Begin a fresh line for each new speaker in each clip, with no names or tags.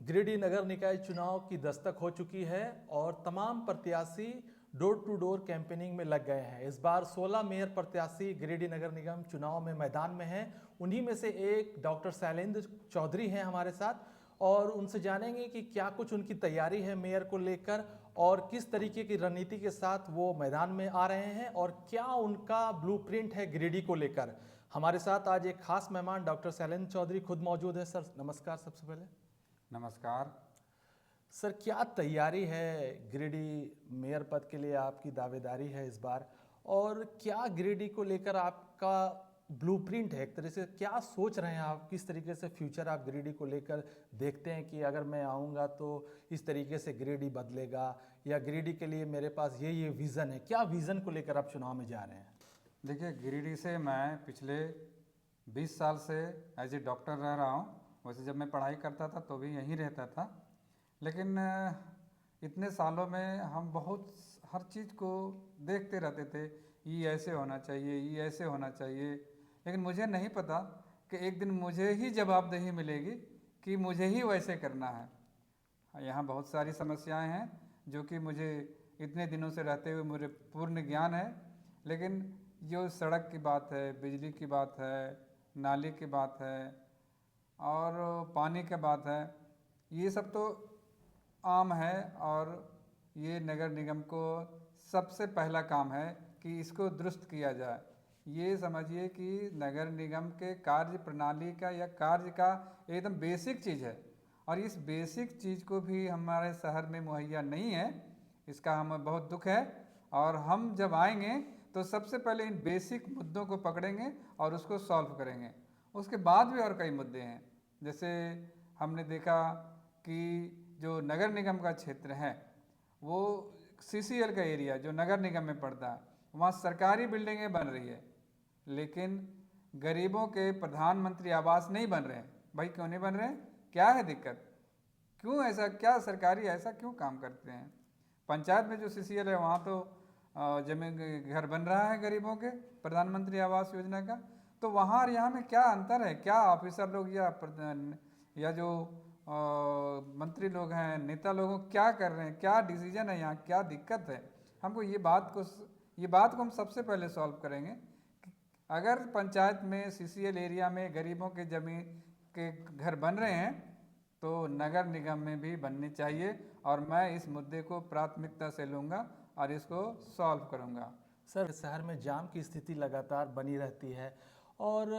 गिरिडीह नगर निकाय चुनाव की दस्तक हो चुकी है और तमाम प्रत्याशी डोर टू डोर कैंपेनिंग में लग गए हैं। इस बार 16 मेयर प्रत्याशी गिरिडीह नगर निगम चुनाव में मैदान में हैं। उन्हीं में से एक डॉक्टर शैलेंद्र चौधरी हैं हमारे साथ और उनसे जानेंगे कि क्या कुछ उनकी तैयारी है मेयर को लेकर और किस तरीके की रणनीति के साथ वो मैदान में आ रहे हैं और क्या उनका ब्लूप्रिंट है गिरिडीह को लेकर। हमारे साथ आज एक खास मेहमान डॉक्टर शैलेंद्र चौधरी खुद मौजूद है। सर नमस्कार। सबसे पहले
नमस्कार।
सर, क्या तैयारी है गिरिडीह मेयर पद के लिए, आपकी दावेदारी है इस बार, और क्या गिरिडीह को लेकर आपका ब्लूप्रिंट है, एक तरह से क्या सोच रहे हैं आप, किस तरीके से फ्यूचर आप गिरिडीह को लेकर देखते हैं कि अगर मैं आऊँगा तो इस तरीके से गिरिडीह बदलेगा, या गिरिडीह के लिए मेरे पास ये विज़न है, क्या विज़न को लेकर आप चुनाव में जा रहे हैं?
देखिए, गिरिडीह से मैं पिछले 20 साल से एज ए डॉक्टर रह रहा हूँ। वैसे जब मैं पढ़ाई करता था तो भी यहीं रहता था, लेकिन इतने सालों में हम बहुत हर चीज़ को देखते रहते थे, ये ऐसे होना चाहिए, ये ऐसे होना चाहिए, लेकिन मुझे नहीं पता कि एक दिन मुझे ही जवाबदेही मिलेगी कि मुझे ही वैसे करना है। यहाँ बहुत सारी समस्याएं हैं जो कि मुझे इतने दिनों से रहते हुए मुझे पूर्ण ज्ञान है, लेकिन जो सड़क की बात है, बिजली की बात है, नाली की बात है और पानी की बात है, ये सब तो आम है। और ये नगर निगम को सबसे पहला काम है कि इसको दुरुस्त किया जाए। ये समझिए कि नगर निगम के कार्य प्रणाली का या कार्य का एकदम बेसिक चीज़ है, और इस बेसिक चीज़ को भी हमारे शहर में मुहैया नहीं है। इसका हमें बहुत दुख है, और हम जब आएंगे तो सबसे पहले इन बेसिक मुद्दों को पकड़ेंगे और उसको सॉल्व करेंगे। उसके बाद भी और कई मुद्दे हैं, जैसे हमने देखा कि जो नगर निगम का क्षेत्र है वो सीसीएल का एरिया जो नगर निगम में पड़ता है, वहाँ सरकारी बिल्डिंगें बन रही है, लेकिन गरीबों के प्रधानमंत्री आवास नहीं बन रहे हैं। भाई क्यों नहीं बन रहे हैं? क्या है दिक्कत? क्यों ऐसा, क्या सरकारी ऐसा क्यों काम करते हैं? पंचायत में जो सीसीएल है वहाँ तो जमीन घर बन रहा है गरीबों के, प्रधानमंत्री आवास योजना का। तो वहाँ और यहाँ में क्या अंतर है? क्या ऑफिसर लोग या जो मंत्री लोग हैं, नेता लोग क्या कर रहे हैं, क्या डिसीजन है यहाँ, क्या दिक्कत है? हमको ये बात को हम सबसे पहले सॉल्व करेंगे। अगर पंचायत में सीसीएल एरिया में गरीबों के जमीन के घर बन रहे हैं तो नगर निगम में भी बनने चाहिए, और मैं इस मुद्दे को प्राथमिकता से लूँगा और इसको सॉल्व करूँगा।
सर, शहर में जाम की स्थिति लगातार बनी रहती है और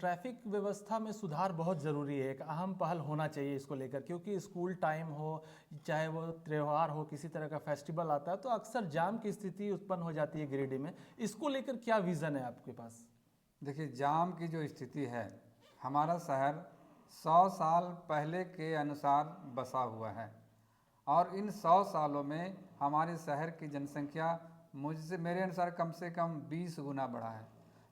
ट्रैफिक व्यवस्था में सुधार बहुत ज़रूरी है। एक अहम पहल होना चाहिए इसको लेकर, क्योंकि स्कूल टाइम हो, चाहे वो त्यौहार हो, किसी तरह का फेस्टिवल आता है तो अक्सर जाम की स्थिति उत्पन्न हो जाती है गिरिडीह में। इसको लेकर क्या विज़न है आपके पास?
देखिए, जाम की जो स्थिति है, हमारा शहर 100 साल पहले के अनुसार बसा हुआ है, और इन 100 सालों में हमारे शहर की जनसंख्या मेरे अनुसार कम से कम 20 गुना बढ़ा है।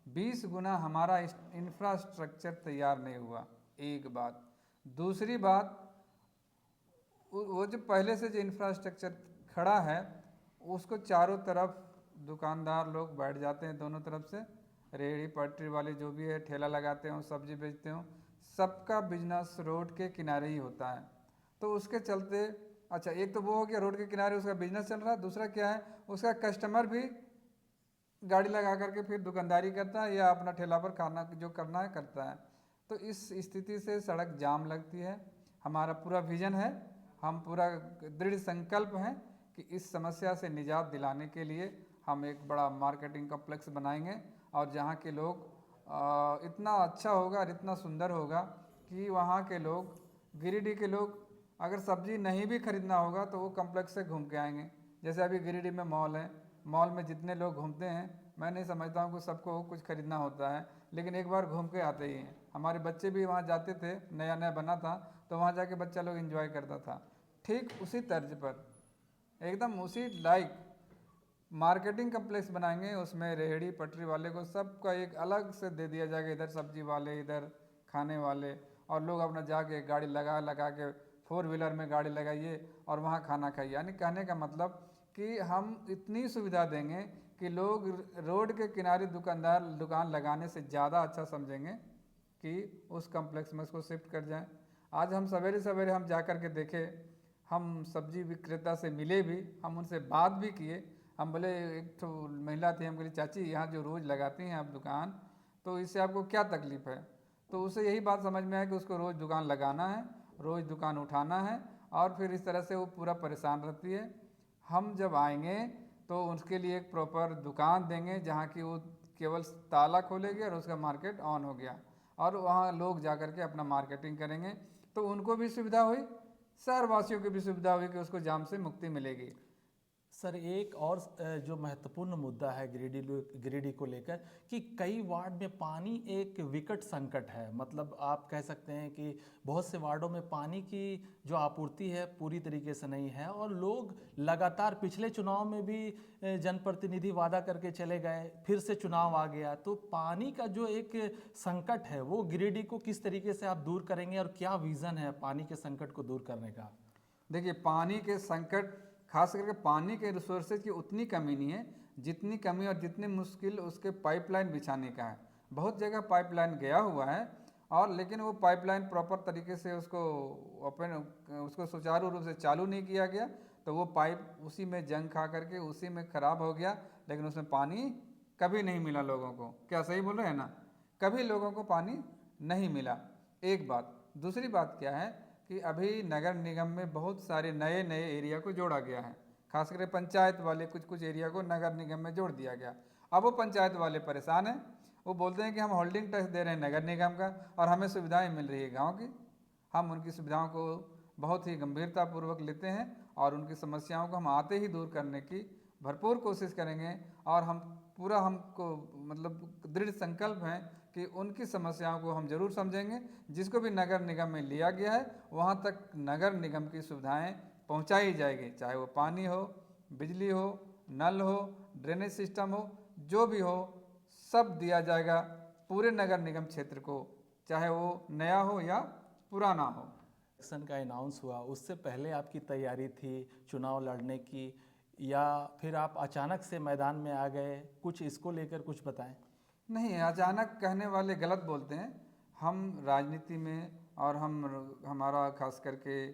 20 गुना हमारा इंफ्रास्ट्रक्चर तैयार नहीं हुआ, एक बात। दूसरी बात, वो जो पहले से जो इंफ्रास्ट्रक्चर खड़ा है उसको चारों तरफ दुकानदार लोग बैठ जाते हैं, दोनों तरफ से रेहड़ी पटरी वाले जो भी है, ठेला लगाते हो, सब्जी बेचते हो, सबका बिजनेस रोड के किनारे ही होता है। तो उसके चलते, अच्छा, एक तो वो हो गया रोड के किनारे उसका बिजनेस चल रहा है, दूसरा क्या है, उसका कस्टमर भी गाड़ी लगा करके फिर दुकानदारी करता है या अपना ठेला पर खाना जो करना है करता है। तो इस स्थिति से सड़क जाम लगती है। हमारा पूरा विजन है, हम पूरा दृढ़ संकल्प हैं कि इस समस्या से निजात दिलाने के लिए हम एक बड़ा मार्केटिंग कॉम्प्लेक्स बनाएंगे, और जहाँ के लोग इतना अच्छा होगा और इतना सुंदर होगा कि वहाँ के लोग, गिरिडीह के लोग, अगर सब्जी नहीं भी खरीदना होगा तो वो कॉम्प्लेक्स से घूम के आएंगे। जैसे अभी गिरिडीह में मॉल है, मॉल में जितने लोग घूमते हैं, मैं नहीं समझता हूँ कि सबको कुछ खरीदना होता है, लेकिन एक बार घूम के आते ही हैं। हमारे बच्चे भी वहाँ जाते थे, नया नया बना था तो वहाँ जाके बच्चा लोग एंजॉय करता था। ठीक उसी तर्ज पर, एकदम उसी लाइक मार्केटिंग कम्प्लेक्स बनाएंगे, उसमें रेहड़ी पटरी वाले को सबका एक अलग से दे दिया जाएगा, इधर सब्जी वाले, इधर खाने वाले, और लोग अपना जाके गाड़ी लगा लगा के 4 व्हीलर में गाड़ी लगाइए और वहाँ खाना खाइए। यानी कहने का मतलब कि हम इतनी सुविधा देंगे कि लोग रोड के किनारे दुकानदार दुकान लगाने से ज़्यादा अच्छा समझेंगे कि उस कम्प्लेक्स में उसको शिफ्ट कर जाएं। आज हम सवेरे सवेरे हम जा कर के देखे, हम सब्जी विक्रेता से मिले भी, हम उनसे बात भी किए। हम बोले, एक तो महिला थी, हम बोले चाची यहाँ जो रोज़ लगाती हैं आप दुकान, तो इससे आपको क्या तकलीफ़ है? तो उसे यही बात समझ में आया कि उसको रोज़ दुकान लगाना है, रोज़ दुकान उठाना है, और फिर इस तरह से वो पूरा परेशान रहती है। हम जब आएंगे तो उसके लिए एक प्रॉपर दुकान देंगे जहाँ की वो केवल ताला खोलेगी और उसका मार्केट ऑन हो गया, और वहाँ लोग जा कर के अपना मार्केटिंग करेंगे, तो उनको भी सुविधा हुई, शहरवासियों की भी सुविधा हुई कि उसको जाम से मुक्ति मिलेगी।
सर एक और जो महत्वपूर्ण मुद्दा है गिरिडीह को लेकर कि कई वार्ड में पानी एक विकट संकट है। मतलब आप कह सकते हैं कि बहुत से वार्डों में पानी की जो आपूर्ति है पूरी तरीके से नहीं है, और लोग लगातार पिछले चुनाव में भी जनप्रतिनिधि वादा करके चले गए, फिर से चुनाव आ गया, तो पानी का जो एक संकट है वो गिरिडीह को किस तरीके से आप दूर करेंगे और क्या विज़न है पानी के संकट को दूर करने का?
देखिए, पानी के संकट, खास करके पानी के रिसोर्सेज की उतनी कमी नहीं है जितनी कमी और जितनी मुश्किल उसके पाइपलाइन बिछाने का है। बहुत जगह पाइपलाइन गया हुआ है, और लेकिन वो पाइपलाइन प्रॉपर तरीके से उसको सुचारू रूप से चालू नहीं किया गया, तो वो पाइप उसी में जंग खा करके उसी में ख़राब हो गया, लेकिन उसमें पानी कभी नहीं मिला लोगों को। क्या सही बोल रहे हैं ना? कभी लोगों को पानी नहीं मिला। एक बात। दूसरी बात क्या है कि अभी नगर निगम में बहुत सारे नए नए एरिया को जोड़ा गया है, खास करके पंचायत वाले कुछ कुछ एरिया को नगर निगम में जोड़ दिया गया। अब वो पंचायत वाले परेशान हैं, वो बोलते हैं कि हम होल्डिंग टैक्स दे रहे हैं नगर निगम का और हमें सुविधाएं मिल रही है गांव की। हम उनकी सुविधाओं को बहुत ही गंभीरतापूर्वक लेते हैं और उनकी समस्याओं को हम आते ही दूर करने की भरपूर कोशिश करेंगे, और हमको मतलब दृढ़ संकल्प हैं कि उनकी समस्याओं को हम जरूर समझेंगे। जिसको भी नगर निगम में लिया गया है वहाँ तक नगर निगम की सुविधाएं पहुँचाई जाएगी, चाहे वो पानी हो, बिजली हो, नल हो, ड्रेनेज सिस्टम हो, जो भी हो सब दिया जाएगा पूरे नगर निगम क्षेत्र को, चाहे वो नया हो या पुराना हो।
इलेक्शन का अनाउंस हुआ, उससे पहले आपकी तैयारी थी चुनाव लड़ने की, या फिर आप अचानक से मैदान में आ गए? कुछ इसको लेकर कुछ बताएं।
नहीं, अचानक कहने वाले गलत बोलते हैं। हम राजनीति में, और हमारा खास करके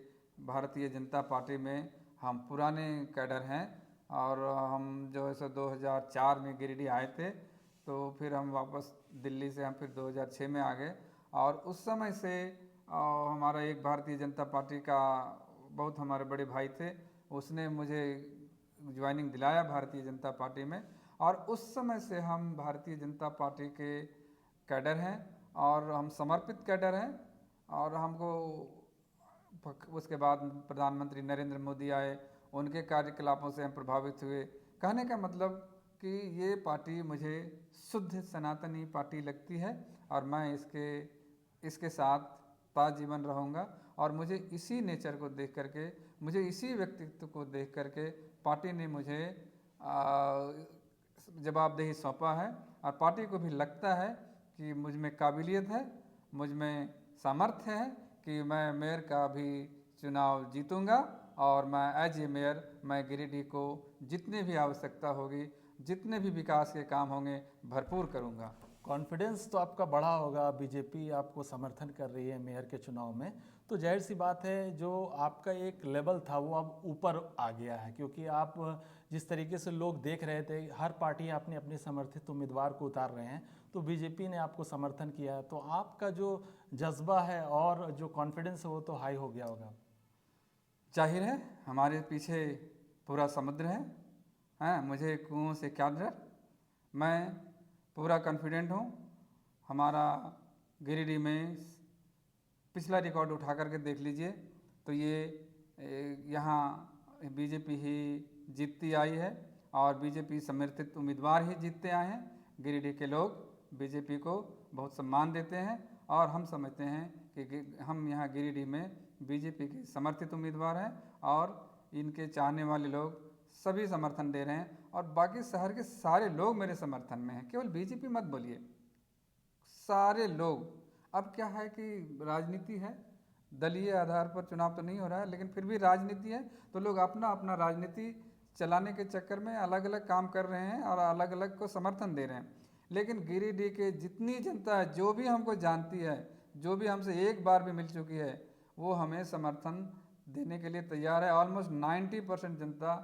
भारतीय जनता पार्टी में हम पुराने कैडर हैं, और हम जो है सो 2004 में गिरिडीह आए थे, तो फिर हम वापस दिल्ली से हम फिर 2006 में आ गए, और उस समय से हमारा एक भारतीय जनता पार्टी का बहुत हमारे बड़े भाई थे, उसने मुझे ज्वाइनिंग दिलाया भारतीय जनता पार्टी में, और उस समय से हम भारतीय जनता पार्टी के कैडर हैं, और हम समर्पित कैडर हैं। और हमको उसके बाद प्रधानमंत्री नरेंद्र मोदी आए, उनके कार्यकलापों से हम प्रभावित हुए। कहने का मतलब कि ये पार्टी मुझे शुद्ध सनातनी पार्टी लगती है, और मैं इसके साथ जीवन रहूँगा, और मुझे इसी नेचर को देख करके, मुझे इसी व्यक्तित्व को देख करके पार्टी ने मुझे जवाबदेही सौंपा है, और पार्टी को भी लगता है कि मुझ में काबिलियत है, मुझ में सामर्थ्य है कि मैं मेयर का भी चुनाव जीतूंगा, और मैं एज ए मेयर मैं गिरिडीह को जितनी भी आवश्यकता होगी, जितने भी विकास के काम होंगे भरपूर करूंगा।
कॉन्फिडेंस तो आपका बढ़ा होगा, बीजेपी आपको समर्थन कर रही है मेयर के चुनाव में, तो जाहिर सी बात है जो आपका एक लेवल था वो अब ऊपर आ गया है, क्योंकि आप जिस तरीके से लोग देख रहे थे, हर पार्टी अपने अपने समर्थित उम्मीदवार को उतार रहे हैं, तो बीजेपी ने आपको समर्थन किया है, तो आपका जो जज्बा है और जो कॉन्फिडेंस है वो तो हाई हो गया होगा।
जाहिर है हमारे पीछे पूरा समुद्र है, हैं, मुझे कुओं से क्या डर, मैं पूरा कॉन्फिडेंट हूँ। हमारा गिरिडीह में पिछला रिकॉर्ड उठा करके देख लीजिए, तो ये यहाँ बीजेपी ही जीतती आई है, और बीजेपी समर्थित उम्मीदवार ही जीतते आए हैं। गिरिडीह के लोग बीजेपी को बहुत सम्मान देते हैं, और हम समझते हैं कि हम यहाँ गिरिडीह में बीजेपी के समर्थित उम्मीदवार हैं, और इनके चाहने वाले लोग सभी समर्थन दे रहे हैं, और बाकी शहर के सारे लोग मेरे समर्थन में हैं। केवल बीजेपी मत बोलिए, सारे लोग। अब क्या है कि राजनीति है, दलीय आधार पर चुनाव तो नहीं हो रहा है, लेकिन फिर भी राजनीति है, तो लोग अपना अपना राजनीति चलाने के चक्कर में अलग अलग काम कर रहे हैं और अलग अलग को समर्थन दे रहे हैं। लेकिन गिरिडीह के जितनी जनता है, जो भी हमको जानती है, जो भी हमसे एक बार भी मिल चुकी है, वो हमें समर्थन देने के लिए तैयार है। ऑलमोस्ट 90% जनता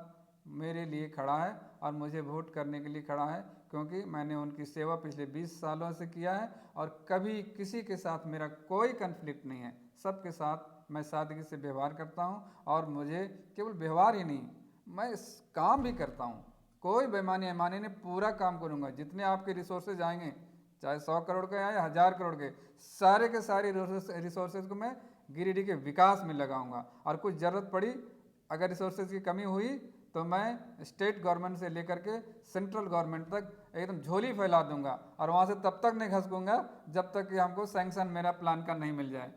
मेरे लिए खड़ा है और मुझे वोट करने के लिए खड़ा है, क्योंकि मैंने उनकी सेवा पिछले 20 सालों से किया है और कभी किसी के साथ मेरा कोई कन्फ्लिक्ट नहीं है। सबके साथ मैं सादगी से व्यवहार करता हूँ और मुझे केवल व्यवहार ही नहीं, मैं काम भी करता हूँ। कोई बेईमानी ऐमानी नहीं, पूरा काम करूँगा। जितने आपके रिसोर्सेज आएंगे, चाहे 100 करोड़ के आए 1000 करोड़ के, सारे के सारे रिसोर्सेज को मैं गिरिडीह के विकास में लगाऊंगा। और कुछ ज़रूरत पड़ी, अगर रिसोर्सेज की कमी हुई तो मैं स्टेट गवर्नमेंट से लेकर के सेंट्रल गवर्नमेंट तक एकदम झोली फैला दूंगा और वहाँ से तब तक नहीं खसकूंगा जब तक कि हमको सैंक्शन मेरा प्लान का नहीं मिल जाए।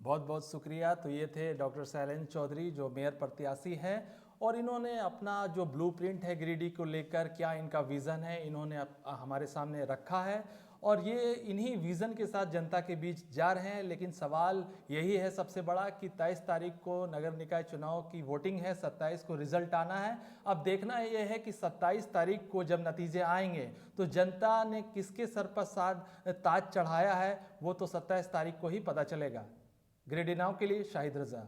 बहुत बहुत शुक्रिया। तो ये थे डॉक्टर शैलेंद्र चौधरी, जो मेयर प्रत्याशी हैं, और इन्होंने अपना जो ब्लूप्रिंट है गिरिडीह को लेकर, क्या इनका विज़न है, इन्होंने हमारे सामने रखा है और ये इन्हीं विज़न के साथ जनता के बीच जा रहे हैं। लेकिन सवाल यही है सबसे बड़ा कि 23 तारीख को नगर निकाय चुनाव की वोटिंग है, 27 को रिजल्ट आना है। अब देखना ये है कि 27 तारीख को जब नतीजे आएंगे तो जनता ने किसके सर पर ताज चढ़ाया है, वो तो 27 तारीख को ही पता चलेगा। गिरिडीह नाउ के लिए शाहिद रजा।